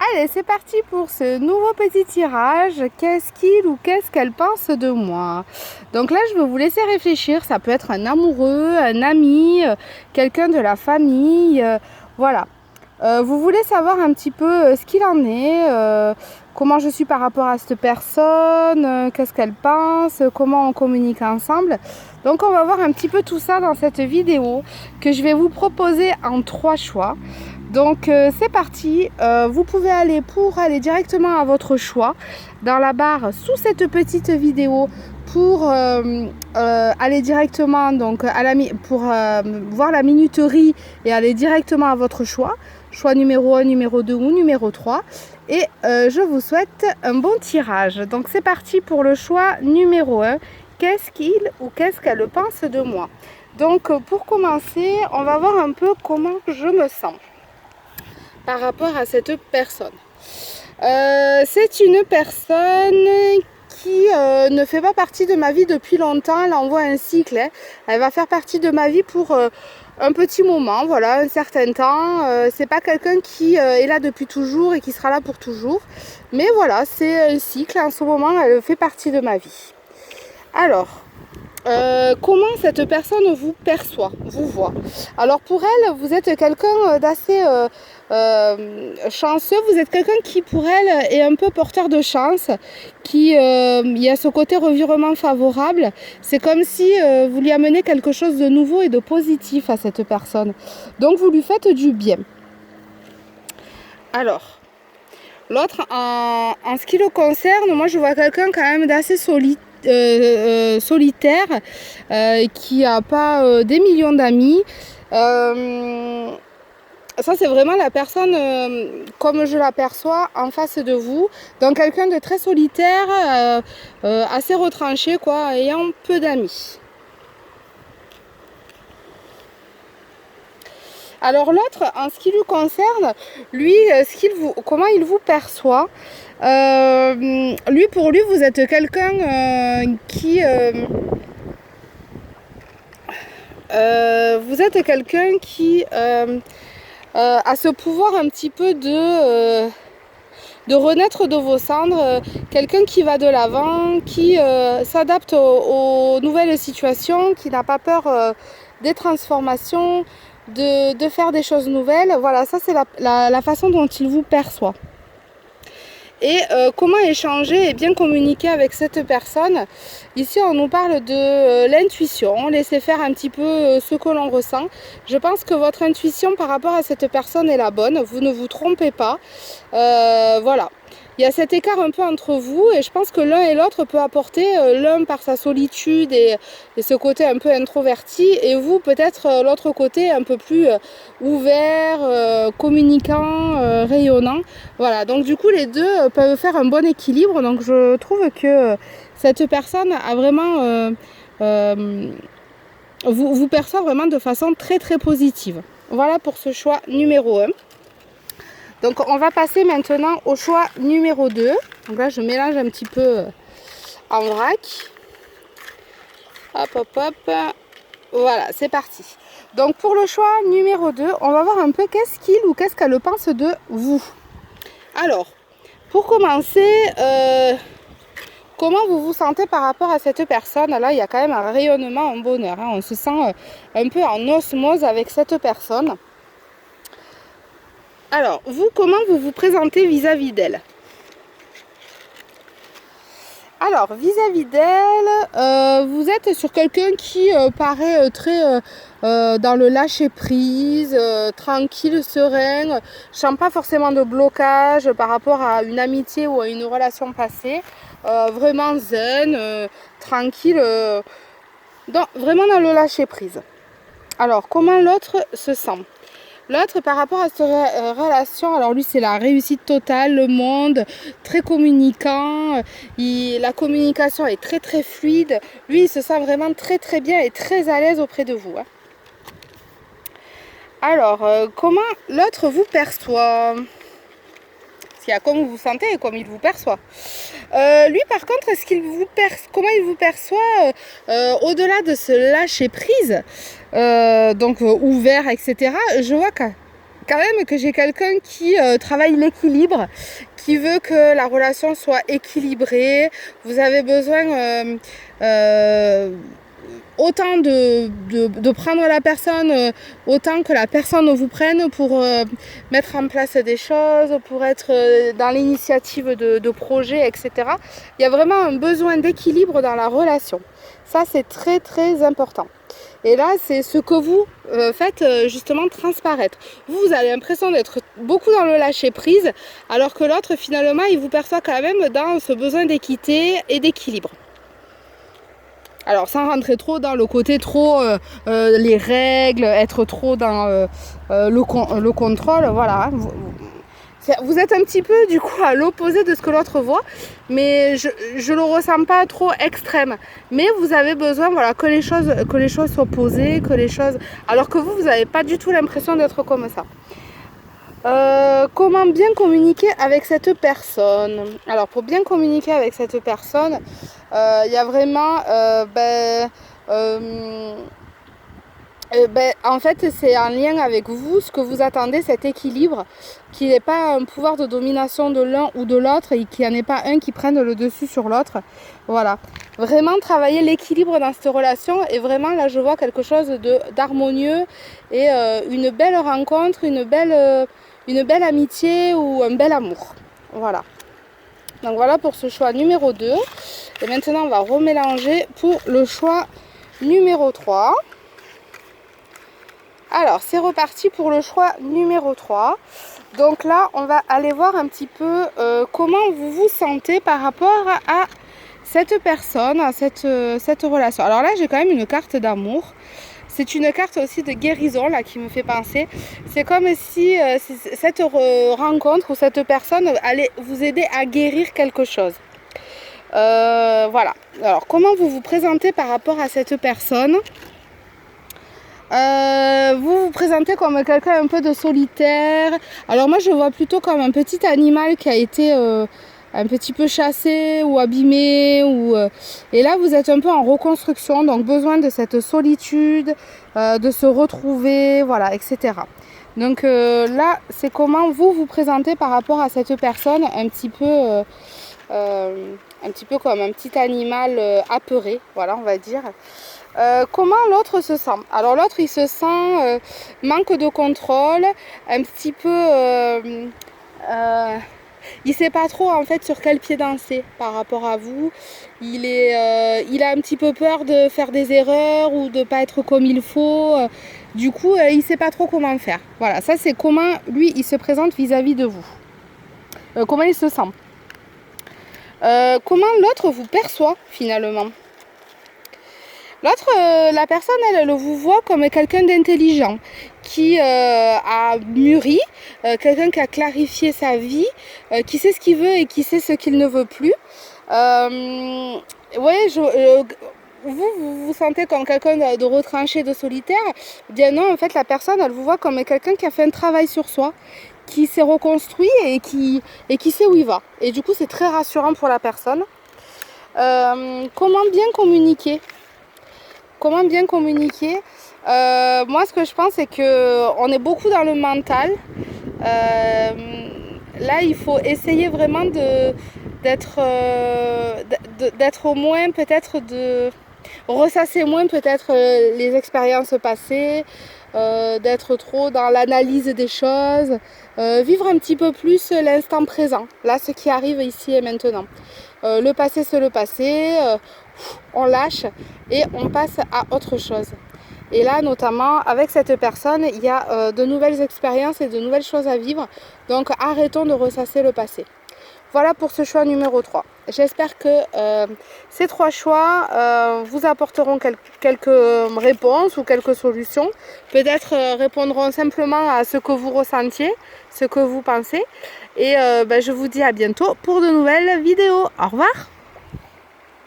Allez, c'est parti pour ce nouveau petit tirage. Qu'est-ce qu'il ou qu'est-ce qu'elle pense de moi? Donc là, je vais vous laisser réfléchir. Ça peut être un amoureux, un ami, quelqu'un de la famille. Voilà. Vous voulez savoir un petit peu ce qu'il en est, comment je suis par rapport à cette personne, qu'est-ce qu'elle pense, comment on communique ensemble. Donc on va voir un petit peu tout ça dans cette vidéo que je vais vous proposer en 3 choix. Donc c'est parti, vous pouvez aller directement à votre choix dans la barre sous cette petite vidéo pour aller directement donc pour voir la minuterie et aller directement à votre choix numéro 1, numéro 2 ou numéro 3 et je vous souhaite un bon tirage. Donc c'est parti pour le choix numéro 1. Qu'est-ce qu'il ou qu'est-ce qu'elle pense de moi? Donc pour commencer, on va voir un peu comment je me sens par rapport à cette personne. C'est une personne qui ne fait pas partie de ma vie depuis longtemps. Elle envoie un cycle, hein. Elle va faire partie de ma vie pour un petit moment, voilà, un certain temps. C'est pas quelqu'un qui est là depuis toujours et qui sera là pour toujours. Mais voilà, c'est un cycle. En ce moment, elle fait partie de ma vie. Alors, comment cette personne vous perçoit, vous voit? Alors pour elle, vous êtes quelqu'un d'assez chanceux, vous êtes quelqu'un qui pour elle est un peu porteur de chance, il y a ce côté revirement favorable. C'est comme si vous lui amenez quelque chose de nouveau et de positif à cette personne. Donc vous lui faites du bien. Alors, l'autre, en ce qui le concerne, moi je vois quelqu'un quand même d'assez solitaire, qui n'a pas des millions d'amis. Ça c'est vraiment la personne comme je l'aperçois en face de vous. Donc quelqu'un de très solitaire, assez retranché quoi, ayant peu d'amis. Alors l'autre, en ce qui lui concerne, lui, comment il vous perçoit, pour lui, vous êtes quelqu'un qui a ce pouvoir un petit peu de renaître de vos cendres, quelqu'un qui va de l'avant, qui s'adapte aux nouvelles situations, qui n'a pas peur des transformations, de faire des choses nouvelles. Voilà, ça c'est la façon dont il vous perçoit. Et comment échanger et bien communiquer avec cette personne. Ici on nous parle de l'intuition, laissez faire un petit peu ce que l'on ressent. Je pense que votre intuition par rapport à cette personne est la bonne, vous ne vous trompez pas. Voilà, il y a cet écart un peu entre vous et je pense que l'un et l'autre peut apporter, l'un par sa solitude et ce côté un peu introverti, et vous peut-être l'autre côté un peu plus ouvert, communicant, rayonnant. Voilà, donc du coup les deux peuvent faire un bon équilibre. Donc je trouve que cette personne a vraiment vous perçoit vraiment de façon très très positive. Voilà pour ce choix numéro 1. Donc on va passer maintenant au choix numéro 2. Donc là je mélange un petit peu en vrac. Hop hop hop. Voilà, c'est parti. Donc pour le choix numéro 2, on va voir un peu qu'est-ce qu'il ou qu'est-ce qu'elle pense de vous. Alors, pour commencer, comment vous vous sentez par rapport à cette personne? Là, il y a quand même un rayonnement, un bonheur, hein. On se sent un peu en osmose avec cette personne. Alors, vous, comment vous vous présentez vis-à-vis d'elle? Alors, vis-à-vis d'elle, vous êtes sur quelqu'un qui paraît très dans le lâcher-prise, tranquille, serein. Je sens pas forcément de blocage par rapport à une amitié ou à une relation passée. Vraiment zen, tranquille, vraiment dans le lâcher-prise. Alors, comment l'autre se sent? L'autre, par rapport à cette relation, alors lui c'est la réussite totale, le monde, très communicant, la communication est très très fluide. Lui il se sent vraiment très très bien et très à l'aise auprès de vous, hein. Alors, comment l'autre vous perçoit? Parce qu'il y a comme vous vous sentez et comme il vous perçoit. Lui par contre, comment il vous perçoit au-delà de ce lâcher prise, donc ouvert, etc. Je vois que quand même que j'ai quelqu'un qui travaille l'équilibre, qui veut que la relation soit équilibrée. Vous avez besoin autant de prendre la personne, autant que la personne vous prenne pour mettre en place des choses, pour être dans l'initiative de projets, etc. Il y a vraiment un besoin d'équilibre dans la relation. Ça, c'est très très important. Et là, c'est ce que vous faites justement transparaître. Vous avez l'impression d'être beaucoup dans le lâcher-prise, alors que l'autre, finalement, il vous perçoit quand même dans ce besoin d'équité et d'équilibre. Alors, sans rentrer trop dans le côté trop les règles, être trop dans le contrôle, voilà. Vous êtes un petit peu du coup à l'opposé de ce que l'autre voit, mais je le ressens pas trop extrême. Mais vous avez besoin, voilà, que les choses soient posées, que les choses. Alors que vous n'avez pas du tout l'impression d'être comme ça. Comment bien communiquer avec cette personne? Alors pour bien communiquer avec cette personne, il y a vraiment en fait, c'est en lien avec vous, ce que vous attendez, cet équilibre, qu'il n'y ait pas un pouvoir de domination de l'un ou de l'autre et qu'il n'y en ait pas un qui prenne le dessus sur l'autre. Voilà. Vraiment travailler l'équilibre dans cette relation et vraiment là je vois quelque chose d'harmonieux et une belle rencontre, une belle amitié ou un bel amour. Voilà. Donc voilà pour ce choix numéro 2. Et maintenant on va remélanger pour le choix numéro 3. Alors, c'est reparti pour le choix numéro 3. Donc là, on va aller voir un petit peu comment vous vous sentez par rapport à cette personne, à cette relation. Alors là, j'ai quand même une carte d'amour. C'est une carte aussi de guérison là qui me fait penser. C'est comme si cette rencontre ou cette personne allait vous aider à guérir quelque chose. Voilà. Alors, comment vous vous présentez par rapport à cette personne ? Vous vous présentez comme quelqu'un un peu de solitaire. Alors moi je vois plutôt comme un petit animal qui a été un petit peu chassé ou abîmé et là vous êtes un peu en reconstruction, donc besoin de cette solitude, de se retrouver, voilà, etc. Donc là c'est comment vous vous présentez par rapport à cette personne un petit peu comme un petit animal apeuré, voilà, on va dire. Comment l'autre se sent? Alors l'autre il se sent manque de contrôle, un petit peu il sait pas trop en fait sur quel pied danser par rapport à vous. Il a un petit peu peur de faire des erreurs ou de pas être comme il faut. Du coup il sait pas trop comment faire. Voilà, ça c'est comment lui il se présente vis-à-vis de vous. Comment il se sent. Comment l'autre vous perçoit finalement. L'autre, la personne, elle vous voit comme quelqu'un d'intelligent, qui a mûri, quelqu'un qui a clarifié sa vie, qui sait ce qu'il veut et qui sait ce qu'il ne veut plus. Vous sentez comme quelqu'un de retranché, de solitaire. Bien non, en fait, la personne, elle vous voit comme quelqu'un qui a fait un travail sur soi, qui s'est reconstruit et qui sait où il va. Et du coup, c'est très rassurant pour la personne. Comment bien communiquer ? Comment bien communiquer? Moi, ce que je pense, c'est qu'on est beaucoup dans le mental. Là, il faut essayer vraiment d'être au moins, peut-être, de ressasser moins, peut-être, les expériences passées, d'être trop dans l'analyse des choses, vivre un petit peu plus l'instant présent, là, ce qui arrive ici et maintenant. Le passé, c'est le passé. On lâche et on passe à autre chose. Et là, notamment, avec cette personne, il y a de nouvelles expériences et de nouvelles choses à vivre. Donc, arrêtons de ressasser le passé. Voilà pour ce choix numéro 3. J'espère que ces 3 choix vous apporteront quelques réponses ou quelques solutions. Peut-être répondront simplement à ce que vous ressentiez, ce que vous pensez. Et je vous dis à bientôt pour de nouvelles vidéos. Au revoir!